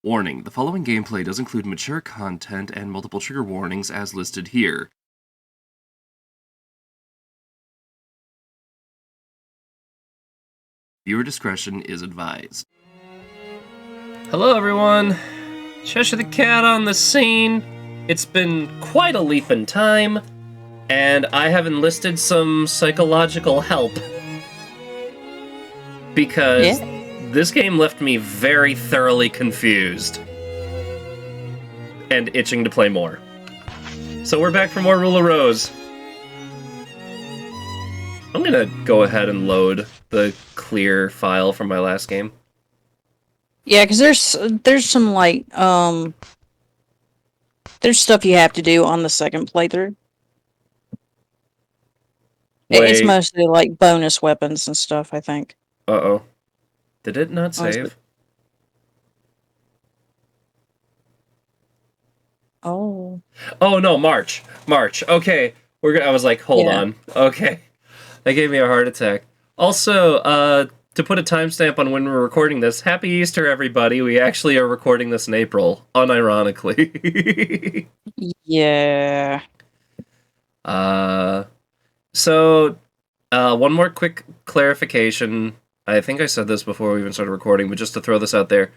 Warning, the following gameplay does include mature content and multiple trigger warnings as listed here. Viewer discretion is advised. Hello everyone, Cheshire the Cat on the scene. It's been quite a leap in time, and I have enlisted some psychological help. Because this game left me very thoroughly confused. And itching to play more. So we're back for more Rule of Rose. I'm gonna go ahead and load the clear file from my last game. Yeah, because there's some, like, there's stuff you have to do on the second playthrough. It's mostly, like, bonus weapons and stuff, I think. Uh-oh. Did it not save? Oh. Oh, no, March. Okay. I was like, hold on. Okay. That gave me a heart attack. Also, to put a timestamp on when we're recording this, Happy Easter, everybody. We actually are recording this in April, unironically. Yeah. So, one more quick clarification. I think I said this before we even started recording, but just to throw this out there.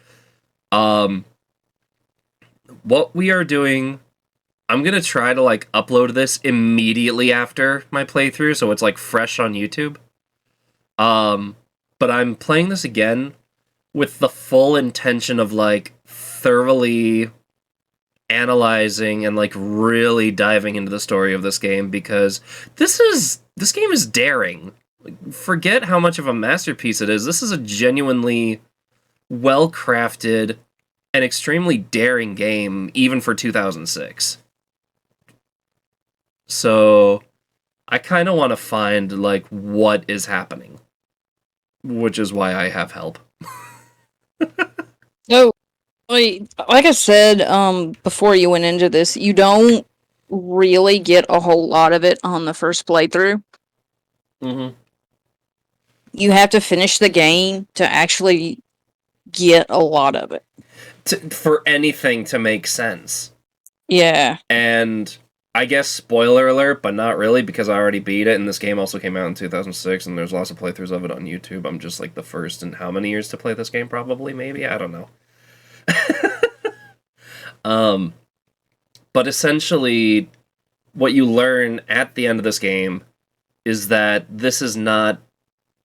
What we are doing, I'm going to try to, like, upload this immediately after my playthrough, so it's, like, fresh on YouTube. But I'm playing this again with the full intention of, like, thoroughly analyzing and, like, really diving into the story of this game, because this game is daring. Forget how much of a masterpiece it is. This is a genuinely well-crafted and extremely daring game, even for 2006. So, I kind of want to find, like, what is happening. Which is why I have help. So, like I said, before you went into this, you don't really get a whole lot of it on the first playthrough. Mm-hmm. You have to finish the game to actually get a lot of it. For anything to make sense. Yeah. And I guess spoiler alert, but not really, because I already beat it, and this game also came out in 2006, and there's lots of playthroughs of it on YouTube. I'm just, like, the first in how many years to play this game, probably, maybe? I don't know. But essentially, what you learn at the end of this game is that this is not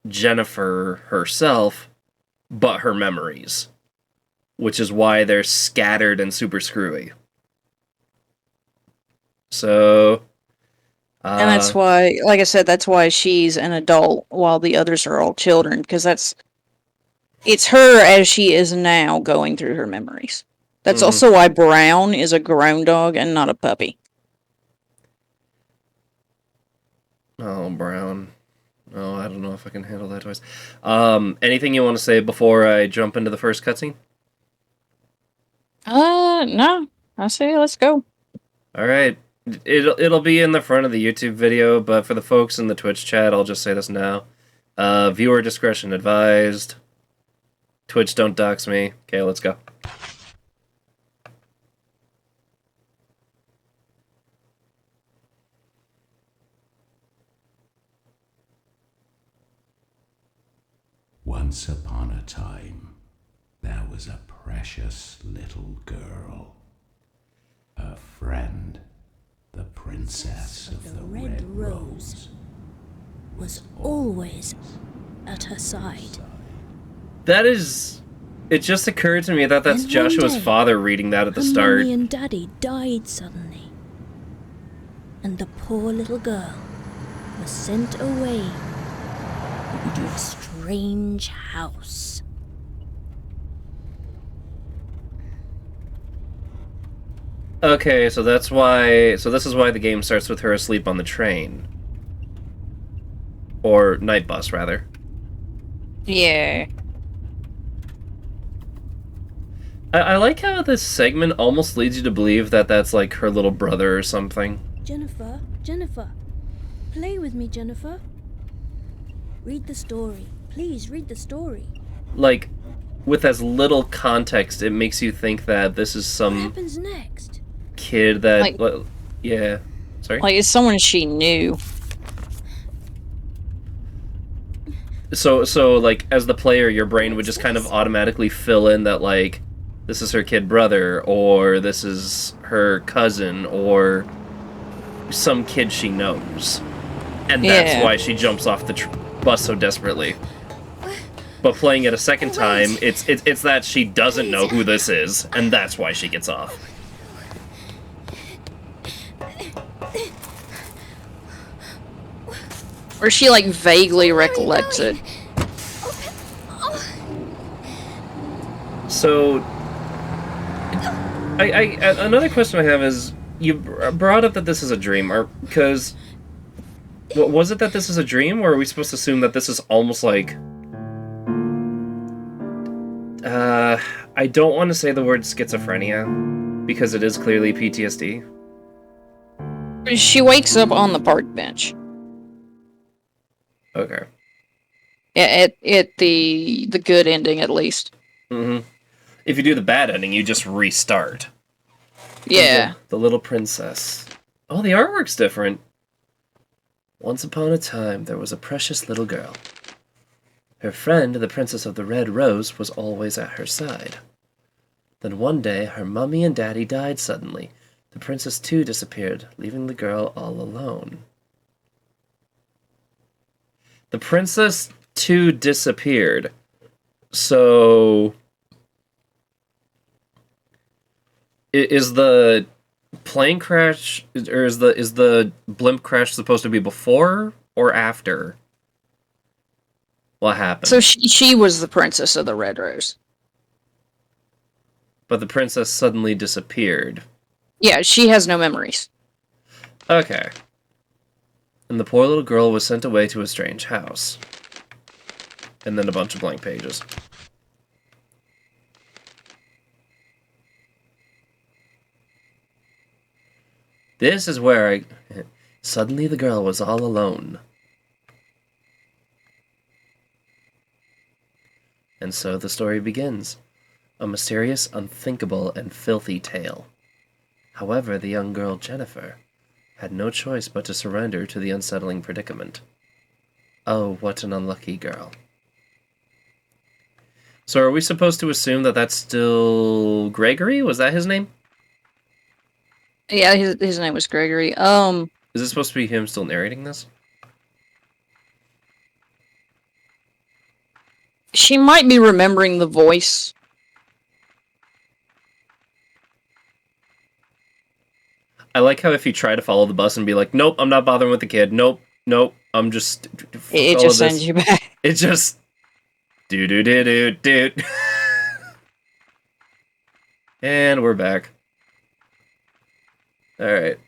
Jennifer herself, but her memories. Which is why they're scattered and super screwy. So... and that's why, like I said, that's why she's an adult while the others are all children, because it's her as she is now going through her memories. That's also why Brown is a grown dog and not a puppy. Oh, Brown. Oh, I don't know if I can handle that twice. Anything you want to say before I jump into the first cutscene? No. I say let's go. Alright. It'll be in the front of the YouTube video, but for the folks in the Twitch chat, I'll just say this now. Viewer discretion advised. Twitch, don't dox me. Okay, let's go. Once upon a time, there was a precious little girl. Her friend, the princess of the Red Rose, was always at her side. That is... It just occurred to me that that's Joshua's father reading that at the start. Mommy and Daddy died suddenly. And the poor little girl was sent away to a strange house. Okay, so that's why... So this is why the game starts with her asleep on the train. Or night bus, rather. Yeah. I like how this segment almost leads you to believe that that's, like, her little brother or something. Jennifer, play with me, Jennifer. Read the story. Please, read the story. Like, with as little context, it makes you think that this is What some happens next? kid that... Like- well, yeah. Sorry? Like, it's someone she knew. So, like, as the player, your brain would just kind of automatically fill in that, like, this is her kid brother, or this is her cousin, or some kid she knows. And that's Yeah. why she jumps off the bus so desperately. But playing it a second time, it's that she doesn't know who this is, and that's why she gets off. Or she, like, vaguely recollects it. So, another question I have is, you brought up that this is a dream, because... Was it that this is a dream, or are we supposed to assume that this is almost like... I don't want to say the word schizophrenia, because it is clearly PTSD. She wakes up on the park bench. Okay. At the good ending, at least. Mm-hmm. If you do the bad ending, you just restart. Yeah. The little princess. Oh, the artwork's different. Once upon a time, there was a precious little girl. Her friend, the Princess of the Red Rose, was always at her side. Then one day, her mummy and daddy died suddenly. The princess too disappeared, leaving the girl all alone. The princess too disappeared. So... Is the plane crash, or is the blimp crash supposed to be before or after? What happened? So she was the Princess of the Red Rose. But the princess suddenly disappeared. Yeah, she has no memories. Okay. And the poor little girl was sent away to a strange house. And then a bunch of blank pages. This is where suddenly the girl was all alone. And so the story begins. A mysterious, unthinkable, and filthy tale. However, the young girl, Jennifer, had no choice but to surrender to the unsettling predicament. Oh, what an unlucky girl. So are we supposed to assume that that's still Gregory? Was that his name? Yeah, his name was Gregory. Is it supposed to be him still narrating this? She might be remembering the voice. I like how if you try to follow the bus and be like, nope, I'm not bothering with the kid. Nope, I'm just... It just sends you back. It just... Do. And we're back. Alright.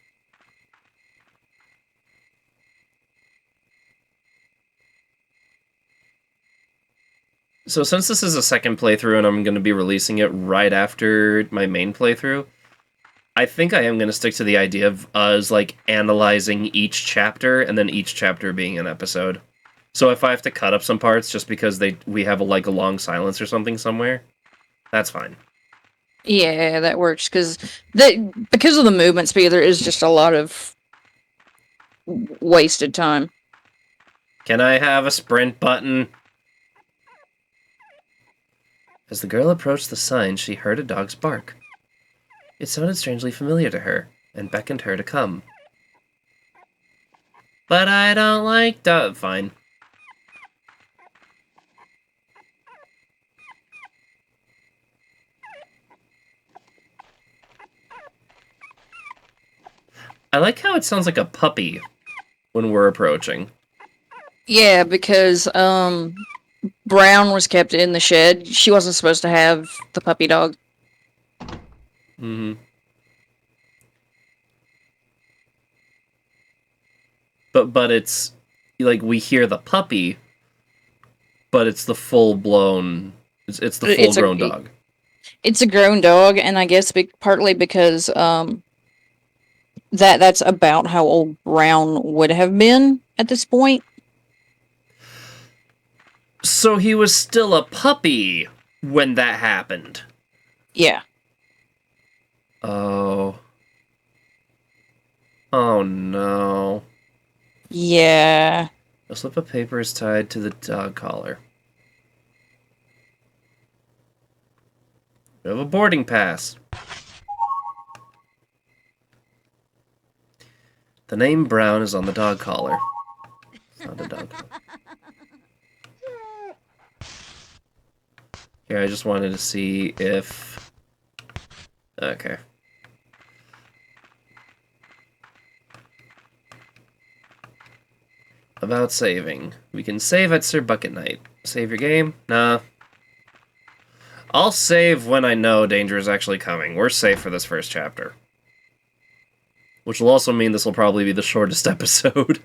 So since this is a second playthrough and I'm going to be releasing it right after my main playthrough, I think I am going to stick to the idea of us, like, analyzing each chapter, and then each chapter being an episode. So if I have to cut up some parts just because we have a long silence or something somewhere, that's fine. Yeah, that works, because of the movement speed, there is just a lot of wasted time. Can I have a sprint button? As the girl approached the sign, she heard a dog's bark. It sounded strangely familiar to her, and beckoned her to come. But I don't like dog. Fine. I like how it sounds like a puppy when we're approaching. Yeah, because Brown was kept in the shed. She wasn't supposed to have the puppy dog. Mm-hmm. But it's like we hear the puppy, but it's the full-blown... It's the full-grown dog. It's a grown dog, and I guess partly because that's about how old Brown would have been at this point. So he was still a puppy when that happened. Yeah. Oh. Oh no. Yeah. A slip of paper is tied to the dog collar. We have a boarding pass. The name Brown is on the dog collar. It's not a dog collar. Here, I just wanted to see if... Okay. About saving. We can save at Sir Bucket Night. Save your game? Nah. I'll save when I know danger is actually coming. We're safe for this first chapter. Which will also mean this will probably be the shortest episode.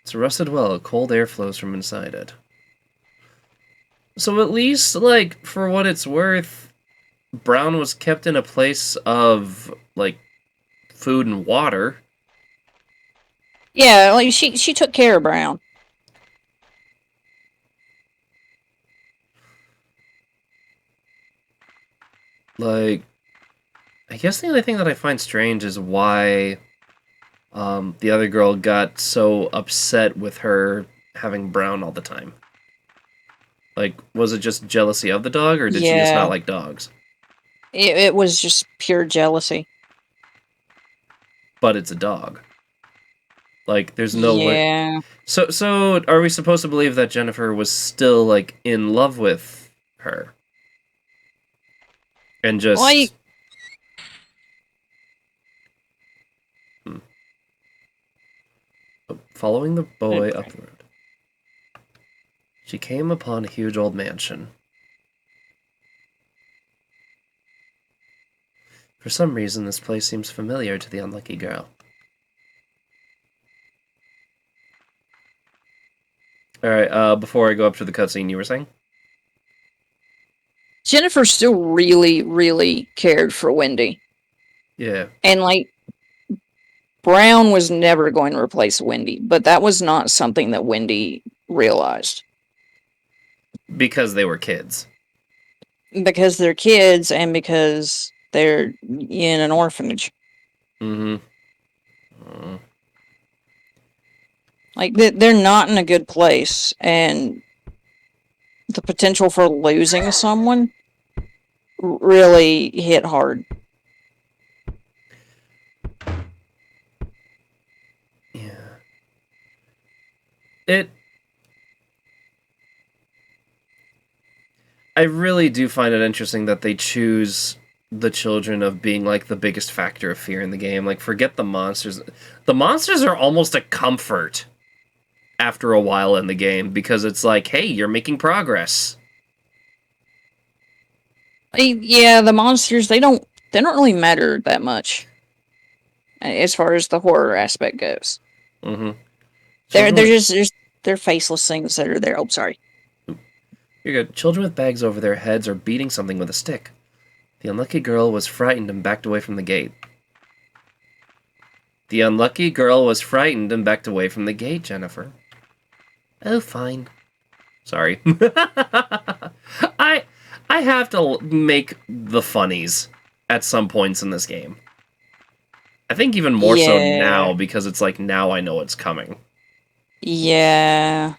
It's a rusted well. Cold air flows from inside it. So at least, like, for what it's worth, Brown was kept in a place of, like, food and water. Yeah, like she took care of Brown. Like, I guess the only thing that I find strange is why the other girl got so upset with her having Brown all the time. Like, was it just jealousy of the dog, or did she just Yeah. not like dogs? It was just pure jealousy. But it's a dog. Like, there's no way. Yeah. So are we supposed to believe that Jennifer was still, like, in love with her? And just... Like, Following the boy Okay. up the road, she came upon a huge old mansion. For some reason, this place seems familiar to the unlucky girl. Alright, before I go up to the cutscene, you were saying? Jennifer still really, really cared for Wendy. Yeah. And, like, Brown was never going to replace Wendy, but that was not something that Wendy realized. Because they were kids. Because they're kids and because they're in an orphanage. Mm-hmm. Like, they're not in a good place, and the potential for losing someone really hit hard. Yeah. I really do find it interesting that they choose the children of being, like, the biggest factor of fear in the game. Like, forget the monsters. The monsters are almost a comfort after a while in the game, because it's like, hey, you're making progress. Yeah, the monsters, they don't really matter that much as far as the horror aspect goes. Mm-hmm. They're just they're faceless things that are there. Oh, sorry. You're good. Children with bags over their heads are beating something with a stick. The unlucky girl was frightened and backed away from the gate. The unlucky girl was frightened and backed away from the gate, Jennifer. Oh, fine. Sorry. I have to make the funnies at some points in this game. I think even more so Yeah. now, because it's like, now I know it's coming. Yeah.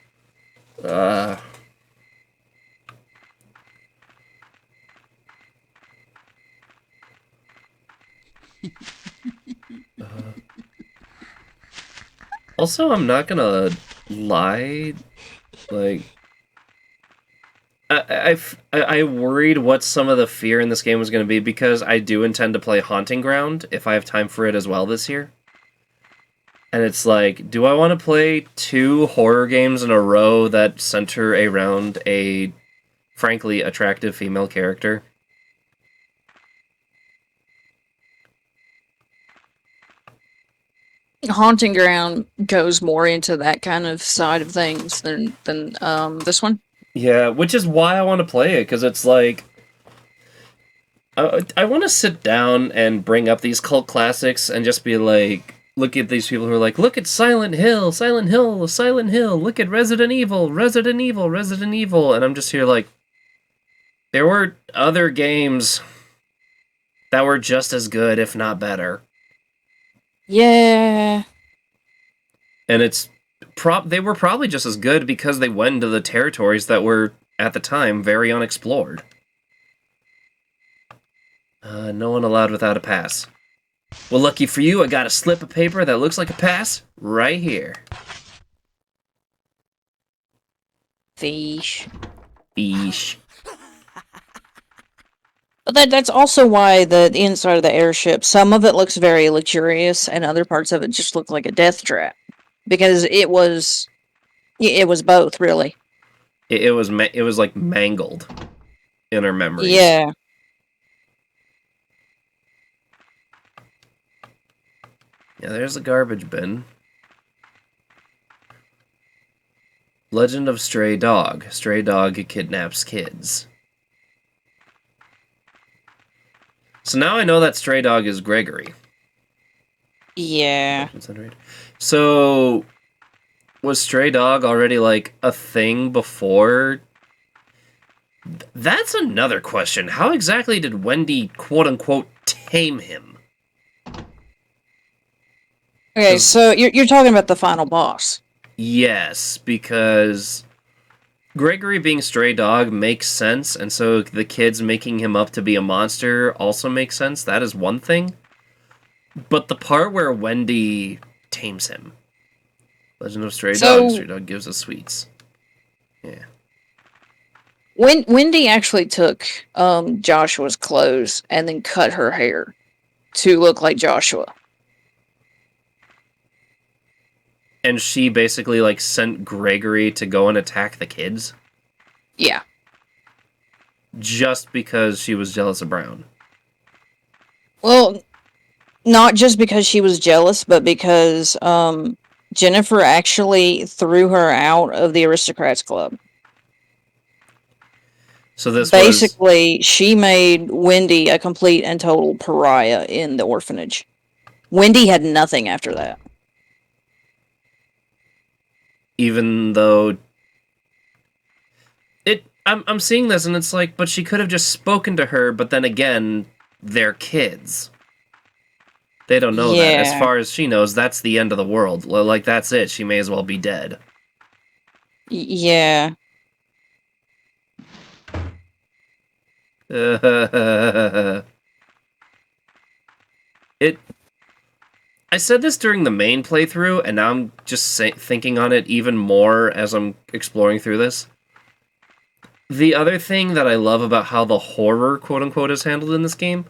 Also, I'm not gonna lie, like, I worried what some of the fear in this game was going to be, because I do intend to play Haunting Ground if I have time for it as well this year. And it's like, do I want to play 2 horror games in a row that center around a, frankly, attractive female character? Haunting Ground goes more into that kind of side of things than this one. Yeah, which is why I want to play it, because it's like, I want to sit down and bring up these cult classics and just be like, look at these people who are like, look at Silent Hill, Silent Hill, Silent Hill, look at Resident Evil, Resident Evil, Resident Evil, and I'm just here like, there were other games that were just as good, if not better. Yeah. And they were probably just as good because they went into the territories that were, at the time, very unexplored. No one allowed without a pass. Well, lucky for you, I got a slip of paper that looks like a pass right here. Fish. Beesh. But that's also why the inside of the airship, some of it looks very luxurious, and other parts of it just look like a death trap. Because it was both, really. It was like mangled in our memories. Yeah. Yeah, there's the garbage bin. Legend of Stray Dog. Stray Dog kidnaps kids. So now I know that Stray Dog is Gregory. Yeah. So, was Stray Dog already, like, a thing before? That's another question. How exactly did Wendy, quote-unquote, tame him? Okay, so you're talking about the final boss. Yes, because Gregory being Stray Dog makes sense, and so the kids making him up to be a monster also makes sense. That is one thing. But the part where Wendy tames him. Legend of Stray Dog. Stray Dog gives us sweets. Yeah. Wendy actually took Joshua's clothes and then cut her hair to look like Joshua. And she basically, like, sent Gregory to go and attack the kids? Yeah. Just because she was jealous of Brown. Well, not just because she was jealous, but because Jennifer actually threw her out of the Aristocrats Club. So this basically, she made Wendy a complete and total pariah in the orphanage. Wendy had nothing after that. Even though I'm seeing this and it's like, but she could have just spoken to her, but then again, they're kids. They don't know that. As far as she knows, that's the end of the world. Like, that's it. She may as well be dead. Yeah. I said this during the main playthrough, and now I'm just thinking on it even more as I'm exploring through this. The other thing that I love about how the horror, quote-unquote, is handled in this game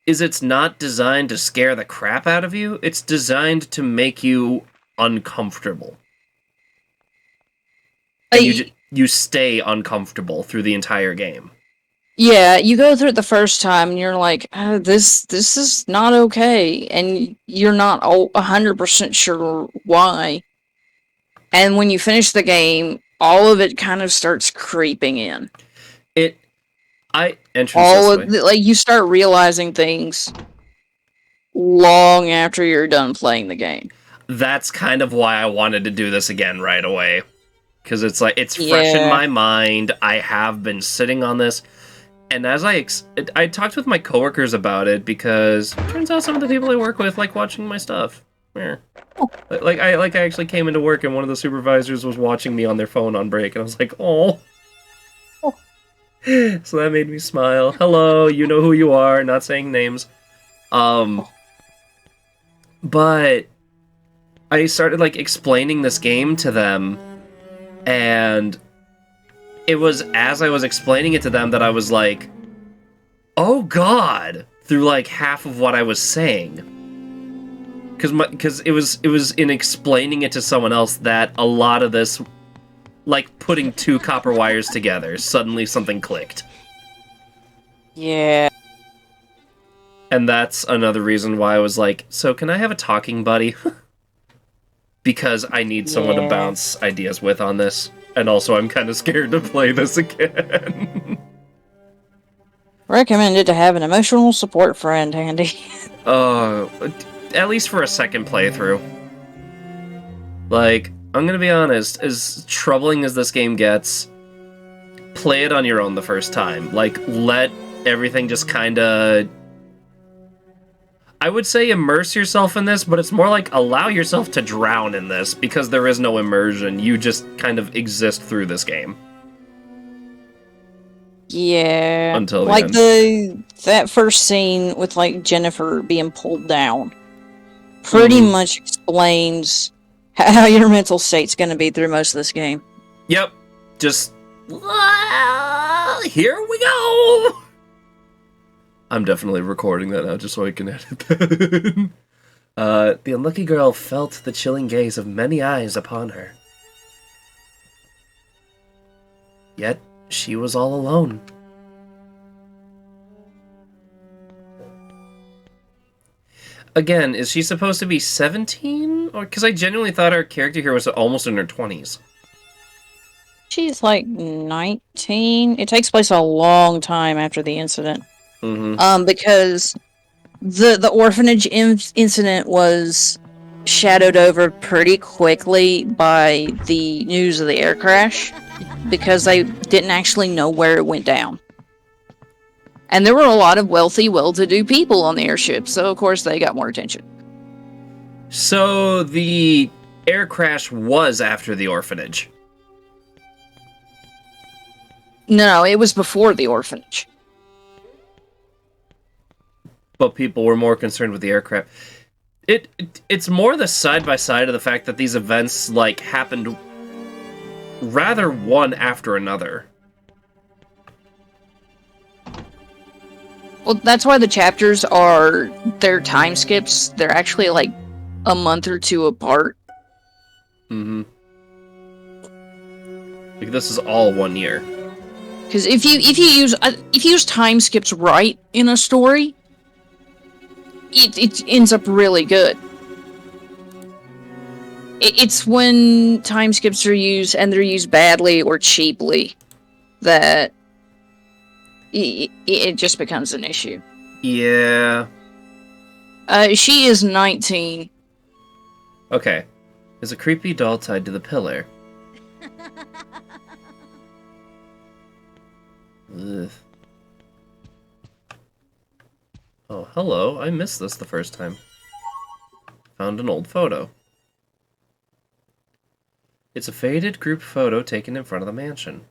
is it's not designed to scare the crap out of you. It's designed to make you uncomfortable. And you stay uncomfortable through the entire game. Yeah, you go through it the first time and you're like, this is not okay, and you're not 100% sure why. And when you finish the game, all of it kind of starts creeping in. You start realizing things long after you're done playing the game. That's kind of why I wanted to do this again right away. Because it's like, it's fresh in my mind. I have been sitting on this. And as I talked with my coworkers about it, because it turns out some of the people I work with like watching my stuff. Yeah. Like I actually came into work and one of the supervisors was watching me on their phone on break, and I was like, oh. So that made me smile. Hello, you know who you are, not saying names. But I started like explaining this game to them, and it was as I was explaining it to them that I was like, oh god, through like half of what I was saying. Because it was in explaining it to someone else that a lot of this, like putting two copper wires together, suddenly something clicked. Yeah. And that's another reason why I was like, so can I have a talking buddy? Because I need someone to bounce ideas with on this. And also I'm kind of scared to play this again. Recommended to have an emotional support friend handy. at least for a second playthrough. Like, I'm gonna be honest, as troubling as this game gets, play it on your own the first time. Like, let everything just kinda... I would say immerse yourself in this, but it's more like allow yourself to drown in this, because there is no immersion. You just kind of exist through this game. Yeah. Until the like end. that first scene with like Jennifer being pulled down pretty much explains how your mental state's going to be through most of this game. Yep. Just here we go. I'm definitely recording that now just so I can edit that. The unlucky girl felt the chilling gaze of many eyes upon her. Yet, she was all alone. Again, is she supposed to be 17? Or because I genuinely thought our character here was almost in her 20s. She's like 19. It takes place a long time after the incident. Because the orphanage incident was shadowed over pretty quickly by the news of the air crash, because they didn't actually know where it went down. And there were a lot of wealthy, well-to-do people on the airship, so of course they got more attention. So the air crash was after the orphanage. No, it was before the orphanage. But people were more concerned with the aircraft. It's more the side-by-side of the fact that these events, like, happened rather one after another. Well, that's why the chapters they're time skips. They're actually, like, a month or two apart. Like, this is all 1 year. Because if you use time skips right in a story, it ends up really good. It's when time skips are used, and they're used badly or cheaply, that it just becomes an issue. Yeah. She is 19. Okay. There's a creepy doll tied to the pillar. Ugh. Oh, hello. I missed this the first time. Found an old photo. It's a faded group photo taken in front of the mansion.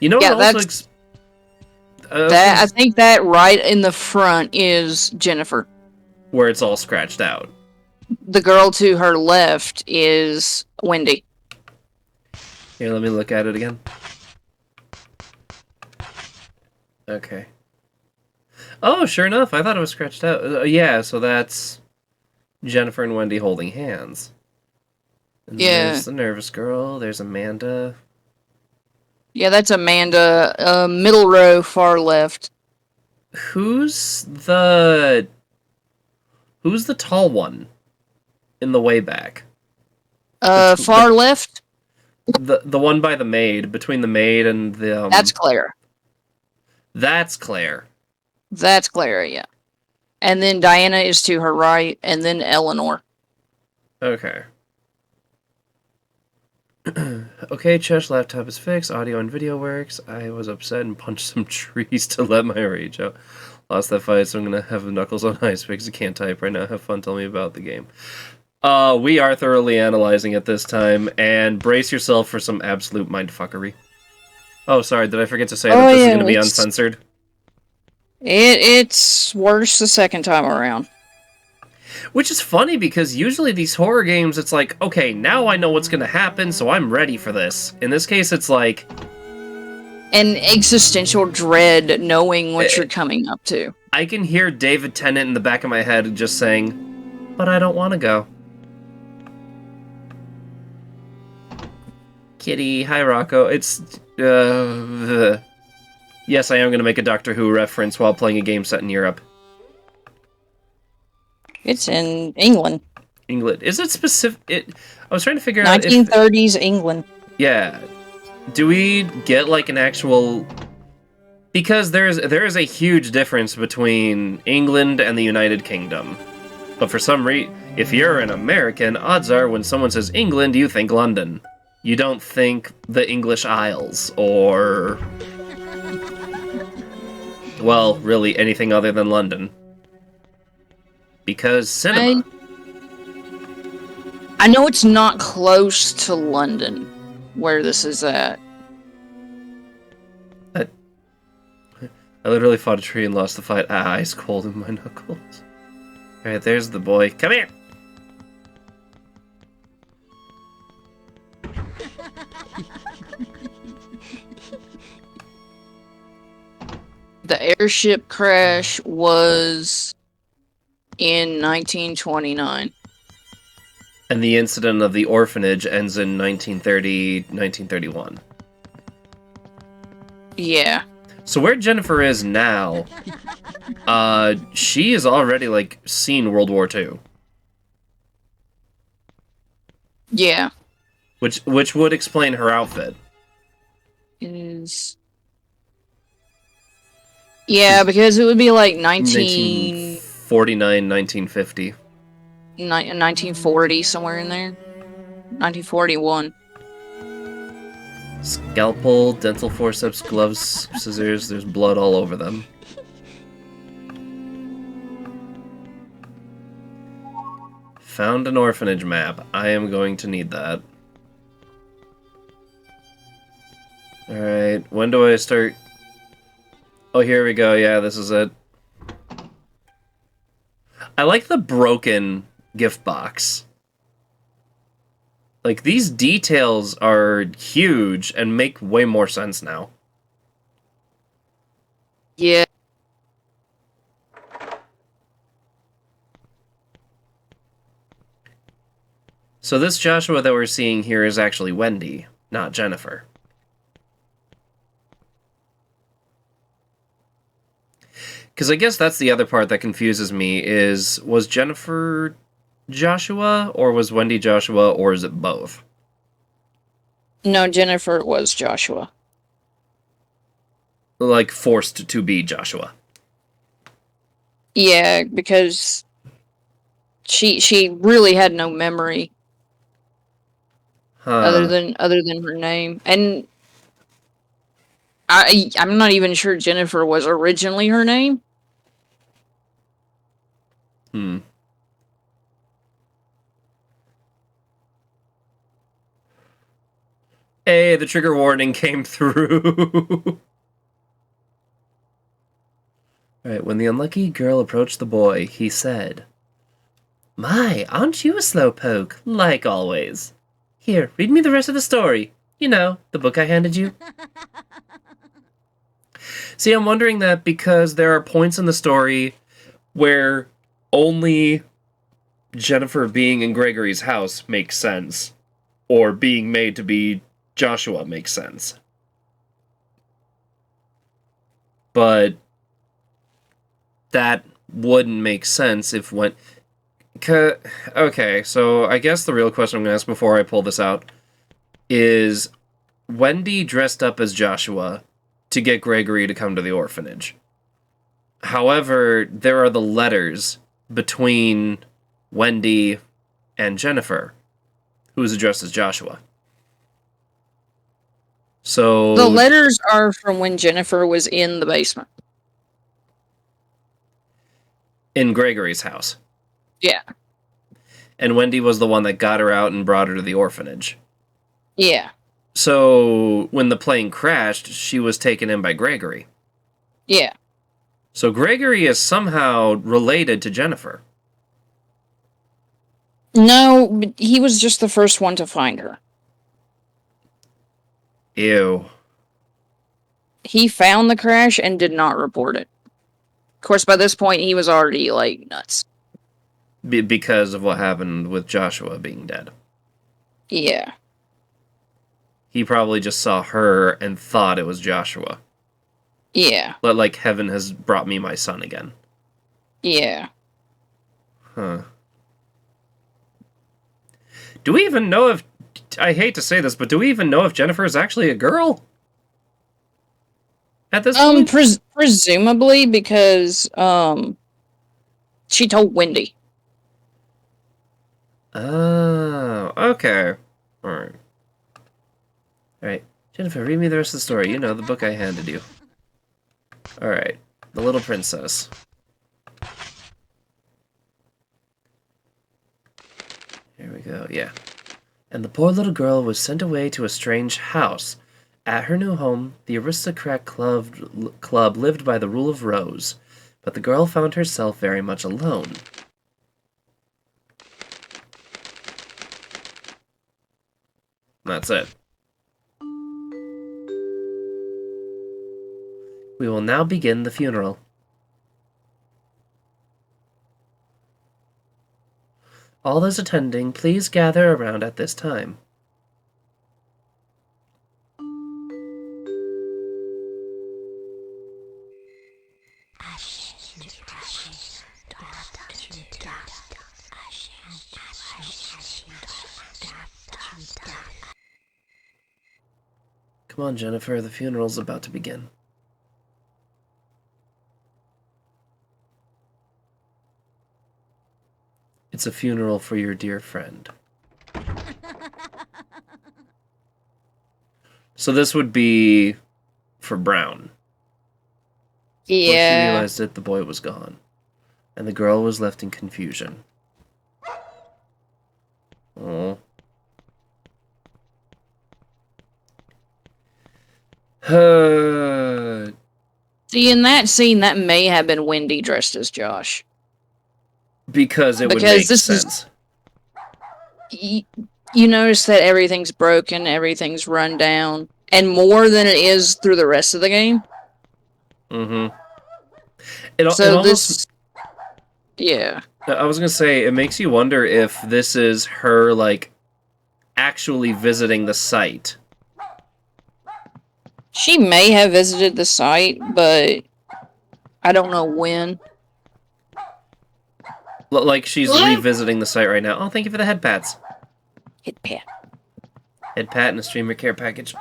You know Yeah, what also... I think that right in the front is Jennifer. Where it's all scratched out. The girl to her left is Wendy. Here, let me look at it again. Okay. Oh, sure enough, I thought it was scratched out. Yeah, so that's Jennifer and Wendy holding hands. And Yeah. There's the nervous girl, there's Amanda. Yeah, that's Amanda. Middle row, far left. Who's the tall one in the way back? Far left? The one by the maid, between the maid and the... That's Claire. That's Claire. That's Claire, yeah. And then Diana is to her right, and then Eleanor. Okay. Okay, Chesh laptop is fixed, audio and video works. I was upset and punched some trees to let my rage out. Lost that fight, so I'm gonna have knuckles on ice because I can't type right now. Have fun, tell me about the game. We are thoroughly analyzing it this time, and brace yourself for some absolute mindfuckery. Oh, sorry, did I forget to say that this is gonna be uncensored? It's worse the second time around. Which is funny, because usually these horror games, it's like, okay, now I know what's gonna happen, so I'm ready for this. In this case, it's like... An existential dread knowing what you're coming up to. I can hear David Tennant in the back of my head just saying, but I don't want to go. Kitty, hi Rocco. It's... Yes, I am going to make a Doctor Who reference while playing a game set in Europe. It's in England. England. Is it specific? I was trying to figure out 1930s England. Yeah. Do we get, like, an actual Because there is a huge difference between England and the United Kingdom. But for some reason, if you're an American, odds are when someone says England, you think London. You don't think the English Isles, or... well, really anything other than London. Because cinema. I know it's not close to London, where this is at. I literally fought a tree and lost the fight. Ice cold in my knuckles. Alright, there's the boy. Come here! The airship crash was in 1929. And the incident of the orphanage ends in 1931. Yeah. So where Jennifer is now, she has already, like, seen World War II. Yeah. Which would explain her outfit. Yeah, because it would be like 1949, 1950. 1940, somewhere in there. 1941. Scalpel, dental forceps, gloves, scissors, there's blood all over them. Found an orphanage map. I am going to need that. Alright, when do I start? Oh, here we go. Yeah, this is it. I like the broken gift box. Like, these details are huge and make way more sense now. Yeah. So this Joshua that we're seeing here is actually Wendy, not Jennifer. Because I guess that's the other part that confuses me is, was Jennifer Joshua, or was Wendy Joshua, or is it both? No, Jennifer was Joshua. Like, forced to be Joshua. Yeah, because she really had no memory other than her name. And I'm not even sure Jennifer was originally her name. Hey, the trigger warning came through. Alright, when the unlucky girl approached the boy, he said, "My, aren't you a slowpoke, like always? Here, read me the rest of the story. You know, the book I handed you." See, I'm wondering that because there are points in the story where only Jennifer being in Gregory's house makes sense, or being made to be Joshua makes sense. But that wouldn't make sense if when... Okay, so I guess the real question I'm going to ask before I pull this out is, Wendy dressed up as Joshua to get Gregory to come to the orphanage. However, there are the letters between Wendy and Jennifer, who's addressed as Joshua. So The letters are from when Jennifer was in the basement. in Gregory's house. Yeah. And Wendy was the one that got her out and brought her to the orphanage. Yeah. So when the plane crashed, she was taken in by Gregory. Yeah. So Gregory is somehow related to Jennifer. No, but he was just the first one to find her. Ew. He found the crash and did not report it. Of course, by this point, he was already, like, nuts. Because of what happened with Joshua being dead. Yeah. He probably just saw her and thought it was Joshua. Yeah. But like, heaven has brought me my son again. Yeah. Huh. Do we even know if... I hate to say this, but do we even know if Jennifer is actually a girl? at this point? Presumably because she told Wendy. Oh, okay. Alright. Alright. Jennifer, read me the rest of the story. You know, the book I handed you. Alright. The Little Princess. Here we go, yeah. And the poor little girl was sent away to a strange house. At her new home, the aristocrat club lived by the rule of Rose, but the girl found herself very much alone. That's it. We will now begin the funeral. All those attending, please gather around at this time. Come on, Jennifer, the funeral's about to begin. It's a funeral for your dear friend. So this would be for Brown. When she Yeah. realized it, the boy was gone, and the girl was left in confusion. Oh. See, in that scene, that may have been Wendy dressed as Josh. Because it would Because make this is- sense. You notice that everything's broken, everything's run down, and more than it is through the rest of the game. Mm-hmm. It So almost, this, yeah. I was gonna say, it makes you wonder if this is her, like, actually visiting the site. She may have visited the site, but I don't know when. Like, she's What? revisiting the site right now. Oh, thank you for the head pats. Hit pat. Head pat and a streamer care package.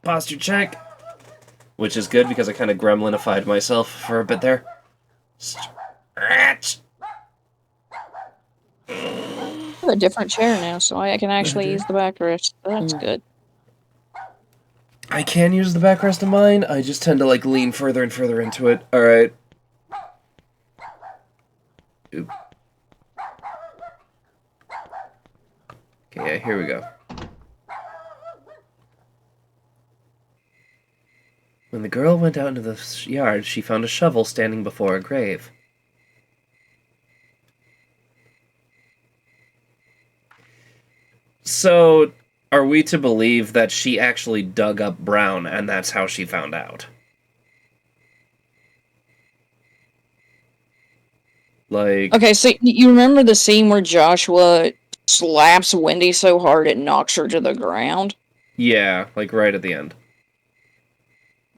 Posture check. Which is good because I kind of gremlinified myself for a bit there. Stretch. I have a different chair now, so I can actually use the backrest. That's good. I can use the backrest of mine. I just tend to, like, lean further and further into it. Alright. Oop. Okay, yeah, here we go. When the girl went out into the yard, she found a shovel standing before a grave. So, are we to believe that she actually dug up Brown, and that's how she found out? Like... Okay, so you remember the scene where Joshua slaps Wendy so hard it knocks her to the ground? Yeah, like right at the end.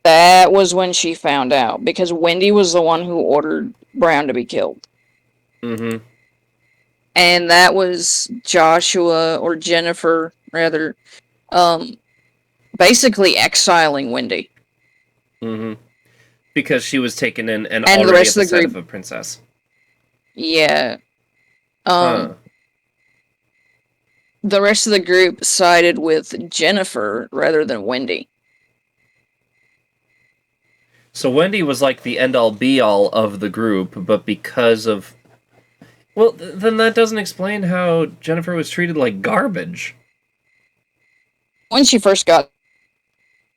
That was when she found out, because Wendy was the one who ordered Brown to be killed. Mm-hmm. And that was Joshua, or Jennifer, rather, basically exiling Wendy. Mm-hmm. Because she was taken in and the already rest at the of the side group- of a princess. Yeah. Huh. The rest of the group sided with Jennifer rather than Wendy. So Wendy was like the end-all be-all of the group, but because of... Well, then that doesn't explain how Jennifer was treated like garbage. When she first got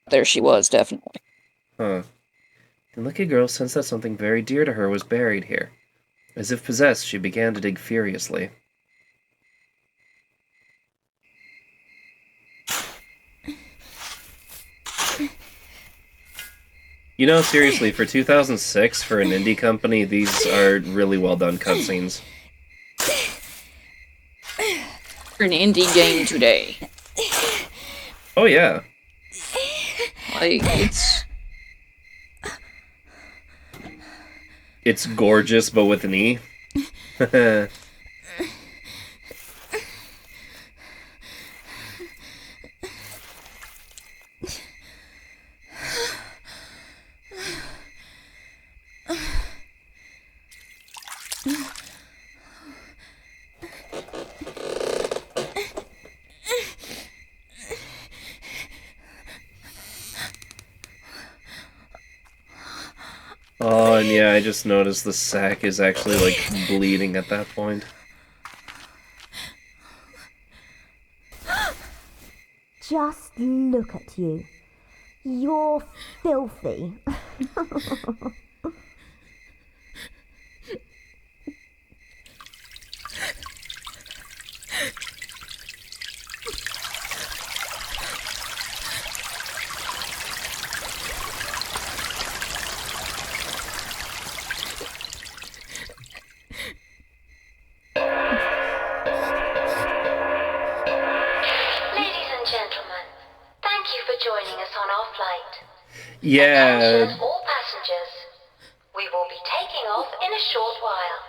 there, she was, definitely. Huh. The lucky girl sensed that something very dear to her was buried here. As if possessed, she began to dig furiously. You know, seriously, for 2006, for an indie company, these are really well done cutscenes. For an indie game today. Oh yeah. Like, It's gorgeous, but with an E. Oh, and yeah, I just noticed the sack is actually, like, bleeding at that point. Just look at you. You're filthy. Ladies and gentlemen, thank you for joining us on our flight. Yeah, Attention all passengers. We will be taking off in a short while.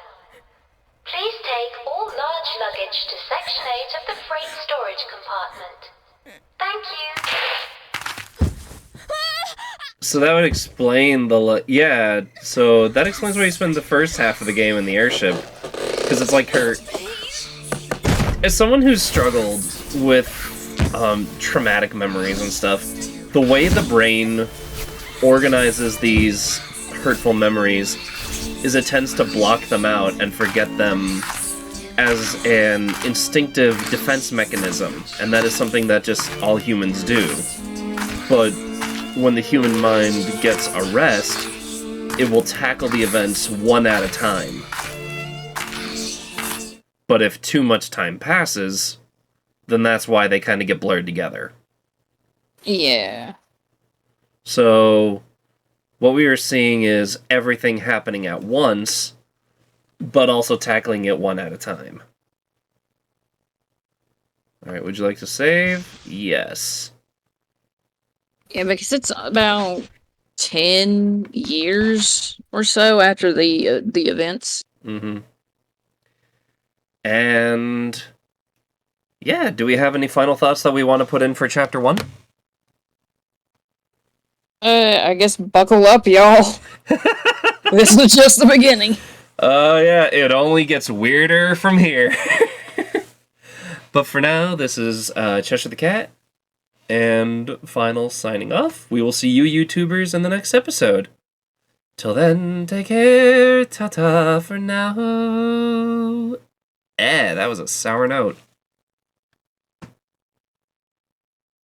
Please take all large luggage to Section 8 of the freight storage compartment. Thank you. so that would explain yeah, so that explains why you spend the first half of the game in the airship. Because it's like her... As someone who's struggled with traumatic memories and stuff, the way the brain organizes these hurtful memories is it tends to block them out and forget them as an instinctive defense mechanism, and that is something that just all humans do. But when the human mind gets a rest, it will tackle the events one at a time. But if too much time passes, then that's why they kind of get blurred together. Yeah. So, what we are seeing is everything happening at once, but also tackling it one at a time. Alright, would you like to save? Yes. Yeah, because it's about 10 years or so after the events. Mm-hmm. And... yeah, do we have any final thoughts that we want to put in for Chapter 1? I guess buckle up, y'all. This is just the beginning. Yeah, it only gets weirder from here. But for now, this is Cheshire the Cat, and Final signing off. We will see you YouTubers in the next episode. Till then, take care, ta-ta for now. That was a sour note.